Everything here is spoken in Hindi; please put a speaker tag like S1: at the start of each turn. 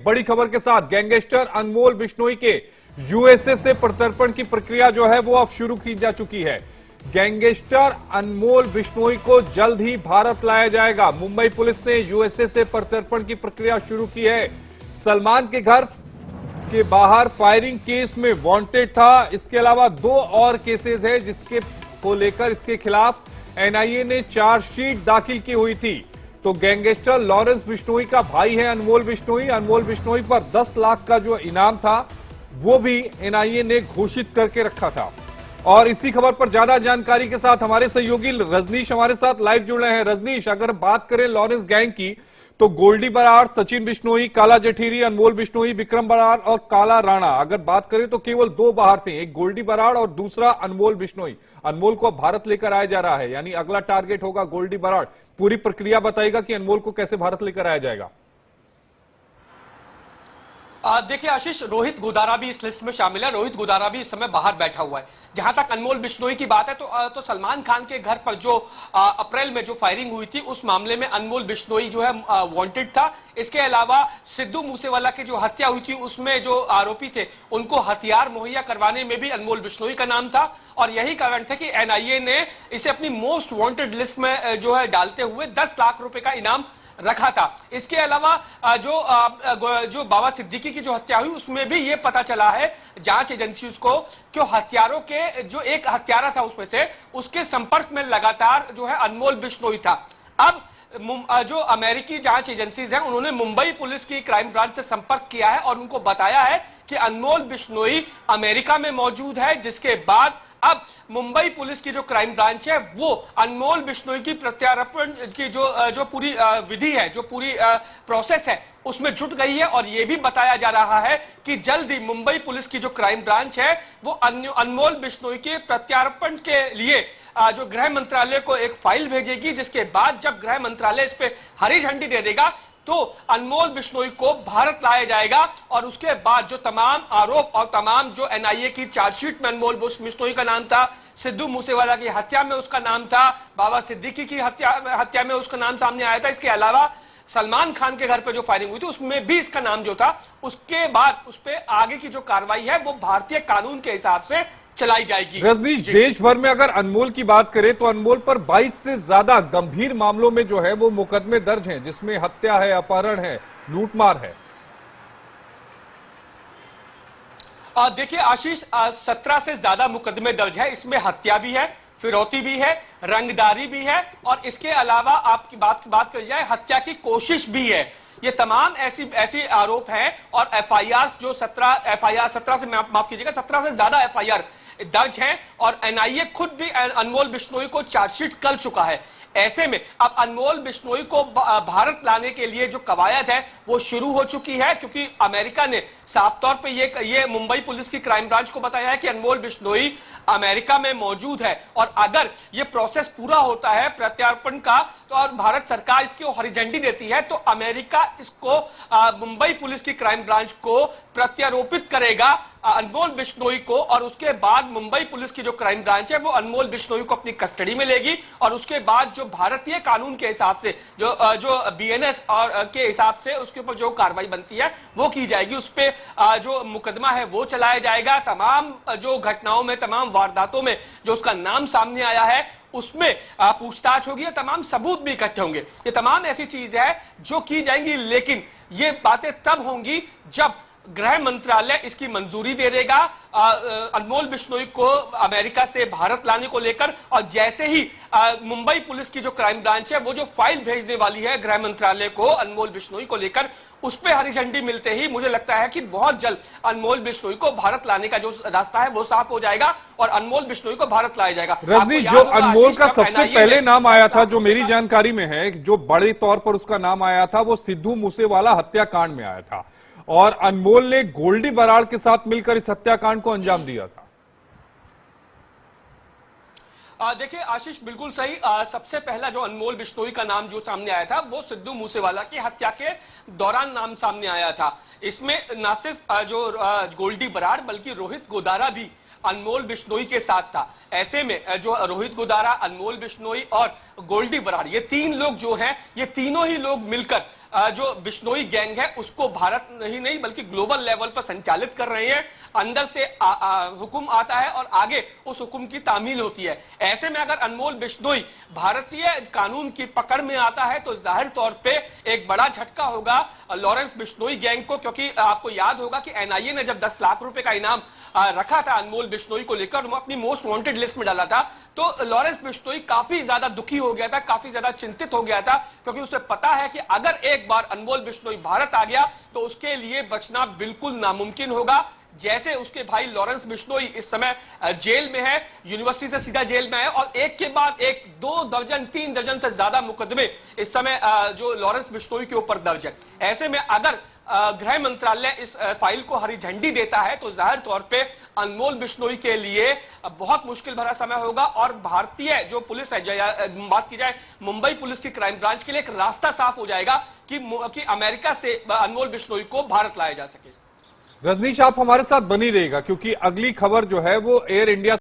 S1: बड़ी खबर के साथ गैंगस्टर अनमोल बिश्नोई के यूएसए से प्रत्यर्पण की प्रक्रिया जो है वो अब शुरू की जा चुकी है। गैंगस्टर अनमोल बिश्नोई को जल्द ही भारत लाया जाएगा। मुंबई पुलिस ने यूएसए से प्रत्यर्पण की प्रक्रिया शुरू की है। सलमान के घर के बाहर फायरिंग केस में वांटेड था। इसके अलावा 2 और केसेस है जिसके को लेकर इसके खिलाफ एनआईए ने चार्जशीट दाखिल की हुई थी। तो गैंगस्टर लॉरेंस बिश्नोई का भाई है अनमोल बिश्नोई। अनमोल बिश्नोई पर 10 लाख का जो इनाम था वो भी एनआईए ने घोषित करके रखा था। और इसी खबर पर ज्यादा जानकारी के साथ हमारे सहयोगी रजनीश हमारे साथ लाइव जुड़ रहे हैं। रजनीश, अगर बात करें लॉरेंस गैंग की तो गोल्डी बराड़, सचिन बिश्नोई, काला जठीरी, अनमोल बिश्नोई, विक्रम बराड़ और काला राणा, अगर बात करें तो केवल 2 बाहर थे, एक गोल्डी बराड़ और दूसरा अनमोल बिश्नोई। अनमोल को भारत लेकर आया जा रहा है, यानी अगला टारगेट होगा गोल्डी बराड़। पूरी प्रक्रिया बताएगा कि अनमोल को कैसे भारत लेकर आया जाएगा।
S2: देखिए आशीष, रोहित गोदारा भी इस लिस्ट में शामिल है। रोहित गोदारा भी इस समय बाहर बैठा हुआ है। जहां तक अनमोल बिश्नोई की बात है तो सलमान खान के घर पर जो अप्रैल में जो फायरिंग हुई थी उस मामले में अनमोल बिश्नोई जो है वांटेड था। इसके अलावा सिद्धू मूसेवाला की जो हत्या हुई थी उसमें जो आरोपी थे उनको हथियार मुहैया करवाने में भी अनमोल बिश्नोई का नाम था। और यही कारण था कि एनआईए ने इसे अपनी मोस्ट वांटेड लिस्ट में जो है डालते हुए 10 लाख रुपए का इनाम रखा था। इसके अलावा जो बाबा सिद्दीकी की जो हत्या हुई उसमें भी यह पता चला है जांच एजेंसी को कि हत्यारों के जो एक हत्यारा था उसमें से उसके संपर्क में लगातार जो है अनमोल बिश्नोई था। अब जो अमेरिकी जांच एजेंसीज हैं उन्होंने मुंबई पुलिस की क्राइम ब्रांच से संपर्क किया है और उनको बताया है कि अनमोल बिश्नोई अमेरिका में मौजूद है। जिसके बाद अब मुंबई पुलिस की जो क्राइम ब्रांच है वो अनमोल बिश्नोई की प्रत्यार्पण की जो पूरी विधि है, जो पूरी प्रोसेस है उसमें जुट गई है। और यह भी बताया जा रहा है कि जल्द ही मुंबई पुलिस की जो क्राइम ब्रांच है वो अनमोल बिश्नोई के प्रत्यार्पण के लिए जो गृह मंत्रालय को एक फाइल भेजेगी। जिसके बाद जब गृह मंत्रालय इस पे हरी झंडी दे देगा तो अनमोल बिश्नोई को भारत लाया जाएगा। और उसके बाद जो तमाम आरोप और तमाम जो एनआईए की चार्जशीट में अनमोल बिश्नोई का नाम था, सिद्धू मूसेवाला की हत्या में उसका नाम था, बाबा सिद्दीकी की हत्या में उसका नाम सामने आया था। इसके अलावा सलमान खान के घर पे जो फायरिंग हुई थी उसमें भी इसका नाम जो था, उसके बाद उस पे आगे की जो कार्रवाई है वो भारतीय कानून के हिसाब से चलाई जाएगी।
S1: रजनीश, देश भर में अगर अनमोल की बात करें तो अनमोल पर 22 से ज्यादा गंभीर मामलों में जो है वो मुकदमे दर्ज हैं, जिसमें हत्या है, अपहरण है, लूटमार है।
S2: देखिए आशीष, 17 से ज्यादा मुकदमे दर्ज है। इसमें हत्या भी है, फिरौती भी है, रंगदारी भी है और इसके अलावा आपकी बात करी जाए हत्या की कोशिश भी है। ये तमाम ऐसी आरोप हैं और एफआईआर जो 17 से माफ कीजिएगा 17 से ज्यादा एफआईआर दर्ज हैं। और एनआईए खुद भी अनमोल बिश्नोई को चार्जशीट कर चुका है। ऐसे में अब अनमोल बिश्नोई को भारत लाने के लिए जो कवायद है वो शुरू हो चुकी है, क्योंकि अमेरिका ने साफ तौर पे ये मुंबई पुलिस की क्राइम ब्रांच को बताया है कि अनमोल बिश्नोई अमेरिका में मौजूद है। और अगर ये प्रोसेस पूरा होता है प्रत्यार्पण का तो और भारत सरकार इसकी हरी झंडी देती है तो अमेरिका इसको मुंबई पुलिस की क्राइम ब्रांच को प्रत्यारोपित करेगा अनमोल बिश्नोई को। और उसके बाद मुंबई पुलिस की जो क्राइम ब्रांच है वो अनमोल बिश्नोई को अपनी कस्टडी में लेगी। और उसके बाद जो भारतीय कानून के हिसाब से जो बीएनएस और के हिसाब से उसके ऊपर जो कार्रवाई बनती है वो की जाएगी। उस पे जो मुकदमा है वो चलाया जाएगा। तमाम जो घटनाओं में, तमाम वारदातों में जो उसका नाम सामने आया है उसमें पूछताछ होगी, तमाम सबूत भी इकट्ठे होंगे। ये तमाम ऐसी चीज है जो की जाएंगी, लेकिन ये बातें तब होंगी जब गृह मंत्रालय इसकी मंजूरी दे देगा अनमोल बिश्नोई को अमेरिका से भारत लाने को लेकर। और जैसे ही मुंबई पुलिस की जो क्राइम ब्रांच है वो जो फाइल भेजने वाली है गृह मंत्रालय को अनमोल बिश्नोई को लेकर, उस पे हरी झंडी मिलते ही मुझे लगता है कि बहुत जल्द अनमोल बिश्नोई को भारत लाने का जो रास्ता है वो साफ हो जाएगा और अनमोल बिश्नोई को भारत लाया जाएगा।
S1: रजनीश, जो अनमोल का सबसे पहले नाम आया था, जो मेरी जानकारी में है, जो बड़े तौर पर उसका नाम आया था वो सिद्धू मूसेवाला हत्याकांड में आया था और अनमोल ने गोल्डी बराड़ के साथ मिलकर इस हत्याकांड को अंजाम दिया था।
S2: देखिए आशीष, बिल्कुल सही। सबसे पहला जो अनमोल बिश्नोई का नाम जो सामने आया था वो सिद्धू मूसेवाला की हत्या के दौरान नाम सामने आया था। इसमें न सिर्फ जो गोल्डी बराड़ बल्कि रोहित गोदारा भी अनमोल बिश्नोई के साथ था। ऐसे में जो रोहित गुदारा, अनमोल बिश्नोई और गोल्डी बराड़, ये तीन लोग जो हैं, ये तीनों ही लोग मिलकर जो बिश्नोई गैंग है उसको भारत ही नहीं बल्कि ग्लोबल लेवल पर संचालित कर रहे हैं। अंदर से हुक्म आता है और आगे उस हुक्म की तामील होती है। ऐसे में अगर अनमोल बिश्नोई भारतीय कानून की पकड़ में आता है तो जाहिर तौर पे एक बड़ा झटका होगा लॉरेंस बिश्नोई गैंग को, क्योंकि आपको याद होगा कि एनआईए ने जब 10 लाख रुपए का इनाम रखा था अनमोल बिश्नोई को लेकर, वो अपनी मोस्ट वांटेड लिस्ट में डाला था, तो लॉरेंस बिश्नोई काफी ज्यादा दुखी हो गया था, काफी ज्यादा चिंतित हो गया था, क्योंकि उसे पता है कि अगर एक बार अनमोल बिश्नोई भारत आ गया तो उसके लिए बचना बिल्कुल नामुमकिन होगा। जैसे उसके भाई लॉरेंस बिश्नोई इस समय जेल में है, यूनिवर्सिटी से सीधा जेल में है, और एक के बाद एक 2 दर्जन 3 दर्जन से ज्यादा मुकदमे इस समय जो लॉरेंस बिश्नोई के ऊपर दर्ज है। ऐसे में अगर गृह मंत्रालय इस फाइल को हरी झंडी देता है तो जाहिर तौर पे अनमोल बिश्नोई के लिए बहुत मुश्किल भरा समय होगा, और भारतीय जो पुलिस है, बात की जाए मुंबई पुलिस की क्राइम ब्रांच के लिए एक रास्ता साफ हो जाएगा कि अमेरिका से अनमोल बिश्नोई को भारत लाया जा सके।
S1: रजनीश, आप हमारे साथ बनी रहेगा क्योंकि अगली खबर जो है वो एयर इंडिया